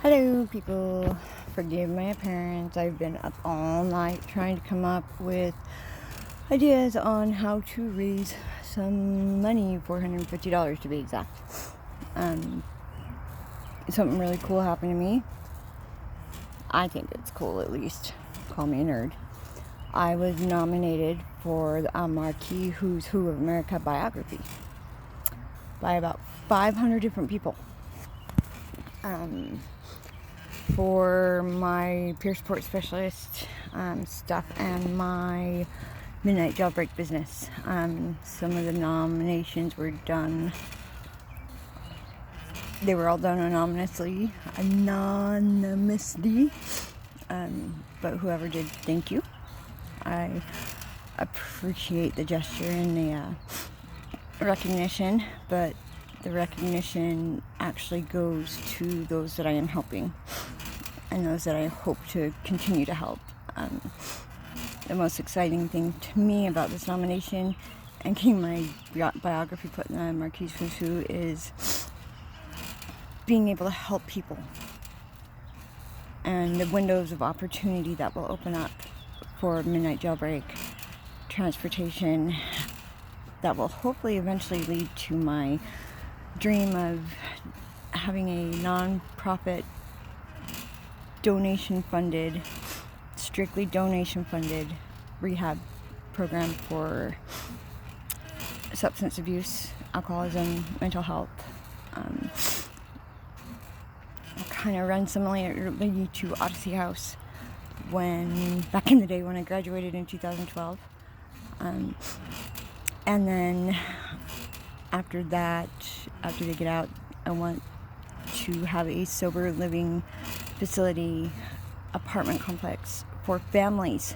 Hello, people. Forgive my appearance. I've been up all night trying to come up with ideas on how to raise some money, $450 to be exact. Something really cool happened to me. I think it's cool, at least. Call me a nerd. I was nominated for the Marquee Who's Who of America biography by about 500 different people. For my peer support specialist stuff and my midnight jailbreak business. Some of the nominations were done. They were all done anonymously. But whoever did, thank you. I appreciate the gesture and the recognition, but the recognition actually goes to those that I am helping and those that I hope to continue to help. The most exciting thing to me about this nomination and getting my biography put in the Marquee Who's Who is being able to help people and the windows of opportunity that will open up for midnight jailbreak, transportation, that will hopefully eventually lead to my dream of having a non-profit strictly donation funded rehab program for substance abuse, alcoholism, mental health. Kind of run similarly to Odyssey House back in the day when I graduated in 2012. And then after they get out, I want to have a sober living facility apartment complex for families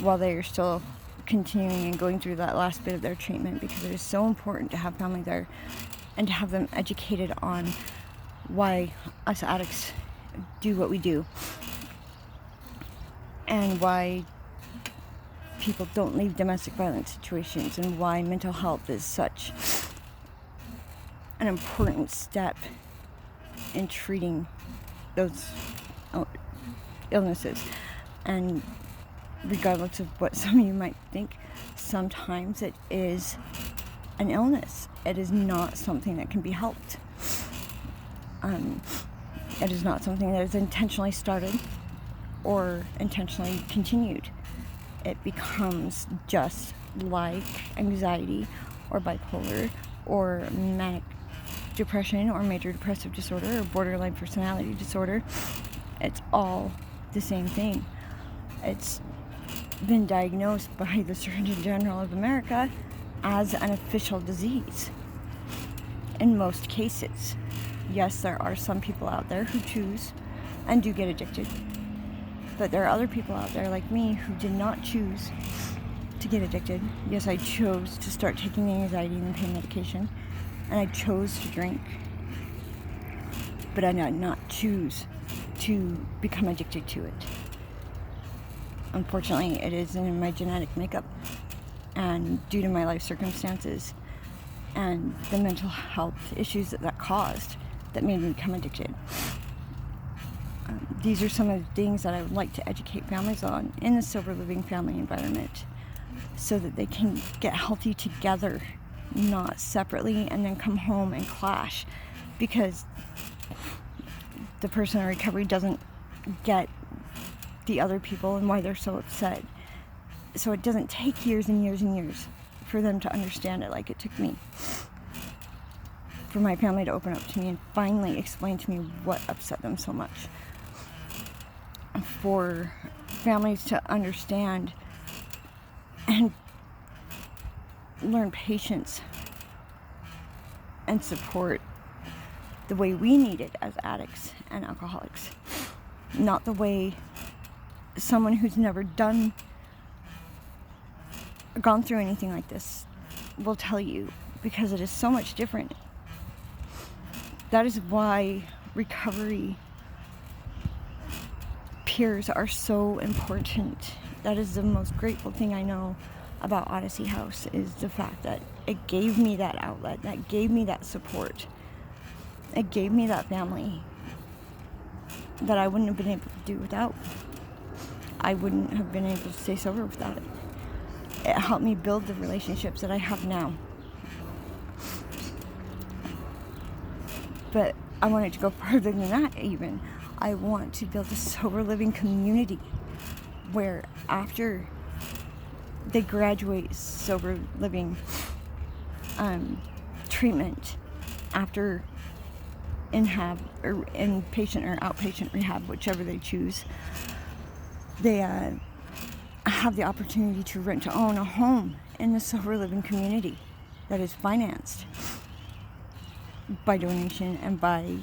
while they are still continuing and going through that last bit of their treatment, because it is so important to have family there and to have them educated on why us addicts do what we do and why people don't leave domestic violence situations and why mental health is such an important step in treating those illnesses. And regardless of what some of you might think, sometimes it is an illness. It is not something that can be helped. It is not something that is intentionally started or intentionally continued. It becomes just like anxiety or bipolar or manic depression or major depressive disorder or borderline personality disorder. It's all the same thing. It's been diagnosed by the Surgeon General of America as an official disease in most cases. Yes, there are some people out there who choose and do get addicted, but there are other people out there like me who did not choose to get addicted. Yes, I chose to start taking the anxiety and pain medication, and I chose to drink, but I did not choose to become addicted to it. Unfortunately, it is in my genetic makeup, and due to my life circumstances and the mental health issues that caused, that made me become addicted. These are some of the things that I would like to educate families on in the sober living family environment, so that they can get healthy together, not separately, and then come home and clash because the person in recovery doesn't get the other people and why they're so upset. So it doesn't take years and years and years for them to understand it like it took me. For my family to open up to me and finally explain to me what upset them so much. For families to understand and learn patience and support the way we need it as addicts and alcoholics, not the way someone who's never gone through anything like this will tell you, because it is so much different. That is why recovery peers are so important. That is the most grateful thing I know about Odyssey House, is the fact that it gave me that outlet, that gave me that support. It gave me that family that I wouldn't have been able to do without. I wouldn't have been able to stay sober without it. It helped me build the relationships that I have now. But I wanted to go further than that even. I want to build a sober living community where after they graduate sober living treatment, after inpatient or outpatient rehab, whichever they choose, they have the opportunity to rent to own a home in the sober living community that is financed by donation and by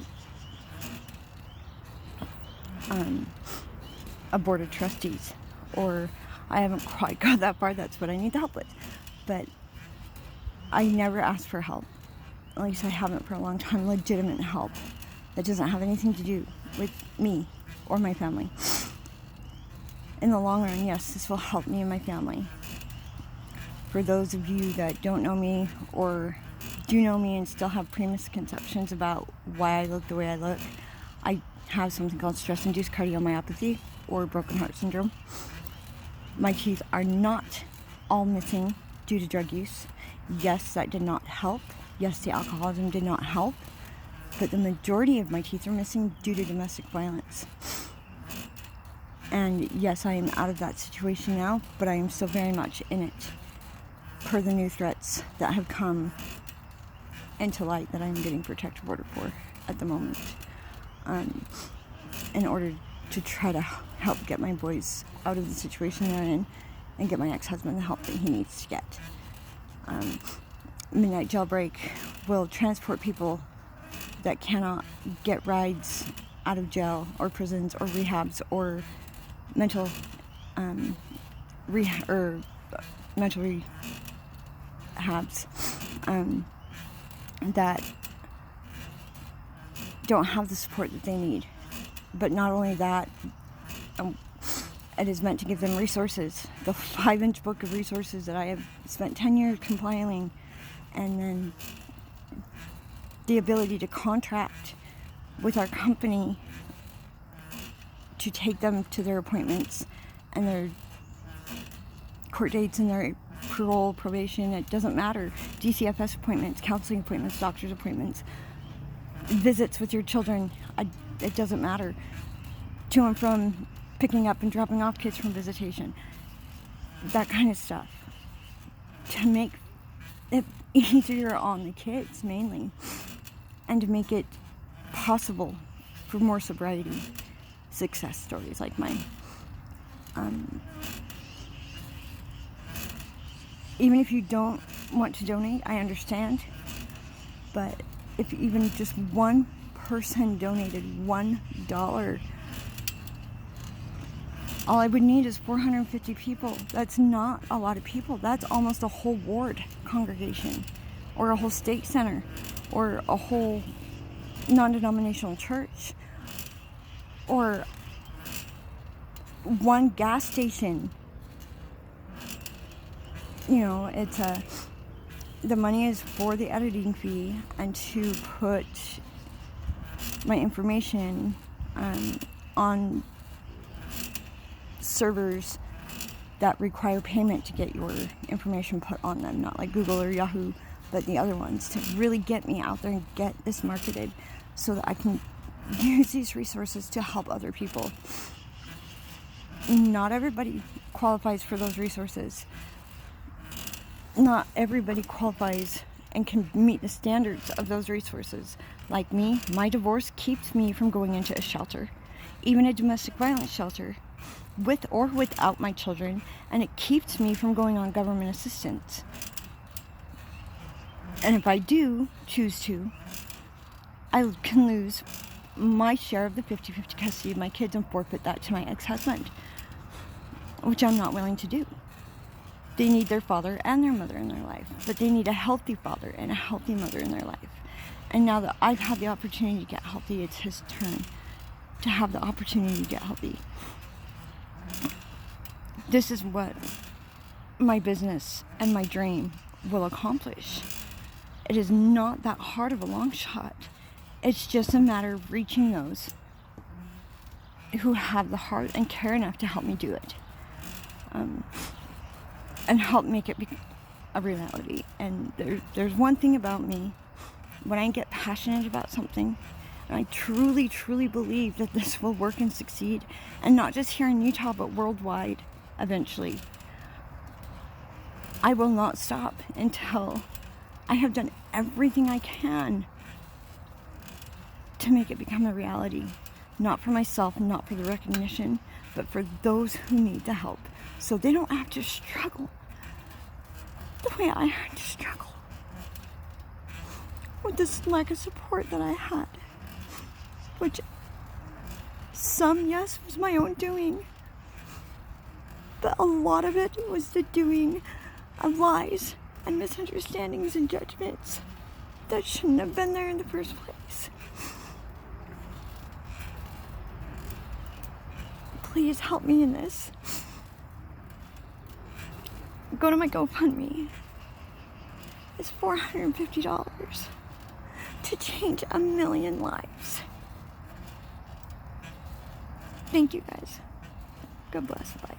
a board of trustees. Or I haven't quite got that far. That's what I need the help with. But I never asked for help. At least I haven't for a long time. Legitimate help that doesn't have anything to do with me or my family. In the long run, yes, this will help me and my family. For those of you that don't know me or do know me and still have premisconceptions about why I look the way I look, I have something called stress-induced cardiomyopathy or broken heart syndrome. My teeth are not all missing due to drug use. Yes, that did not help. Yes, the alcoholism did not help. But the majority of my teeth are missing due to domestic violence. And yes, I am out of that situation now, but I am still very much in it per the new threats that have come into light that I'm getting protective order for at the moment, in order to try to help get my boys out of the situation they're in and get my ex-husband the help that he needs to get. Midnight Jailbreak will transport people that cannot get rides out of jail or prisons or rehabs or mental rehabs that don't have the support that they need. But not only that, it is meant to give them resources. The 5-inch book of resources that I have spent 10 years compiling, and then the ability to contract with our company to take them to their appointments and their court dates and their parole, probation, it doesn't matter. DCFS appointments, counseling appointments, doctor's appointments, visits with your children, it doesn't matter. To and from picking up and dropping off kids from visitation. That kind of stuff. To make it easier on the kids, mainly. And to make it possible for more sobriety success stories like mine. Even if you don't want to donate, I understand. But if even just one person donated $1, all I would need is 450 people. That's not a lot of people. That's almost a whole ward congregation, or a whole state center, or a whole non-denominational church, or one gas station. You know, it's the money is for the editing fee and to put my information on servers that require payment to get your information put on them, not like Google or Yahoo, but the other ones, to really get me out there and get this marketed so that I can use these resources to help other people. Not everybody qualifies for those resources. Not everybody qualifies and can meet the standards of those resources. Like me, my divorce keeps me from going into a shelter, even a domestic violence shelter, with or without my children, and it keeps me from going on government assistance. And if I do choose to, I can lose my share of the 50-50 custody of my kids and forfeit that to my ex-husband, which I'm not willing to do. They need their father and their mother in their life, but they need a healthy father and a healthy mother in their life. And now that I've had the opportunity to get healthy, it's his turn to have the opportunity to get healthy. This is what my business and my dream will accomplish. It is not that hard of a long shot. It's just a matter of reaching those who have the heart and care enough to help me do it, and help make it a reality. And there's one thing about me: when I get passionate about something, and I truly, truly believe that this will work and succeed, and not just here in Utah, but worldwide eventually, I will not stop until I have done everything I can to make it become a reality. Not for myself, not for the recognition, but for those who need the help, so they don't have to struggle the way I had to struggle with this lack of support that I had, which some, yes, was my own doing, but a lot of it was the doing of lies and misunderstandings and judgments that shouldn't have been there in the first place. Please help me in this. Go to my GoFundMe. It's $450 to change 1 million lives. Thank you guys. God bless. Bye.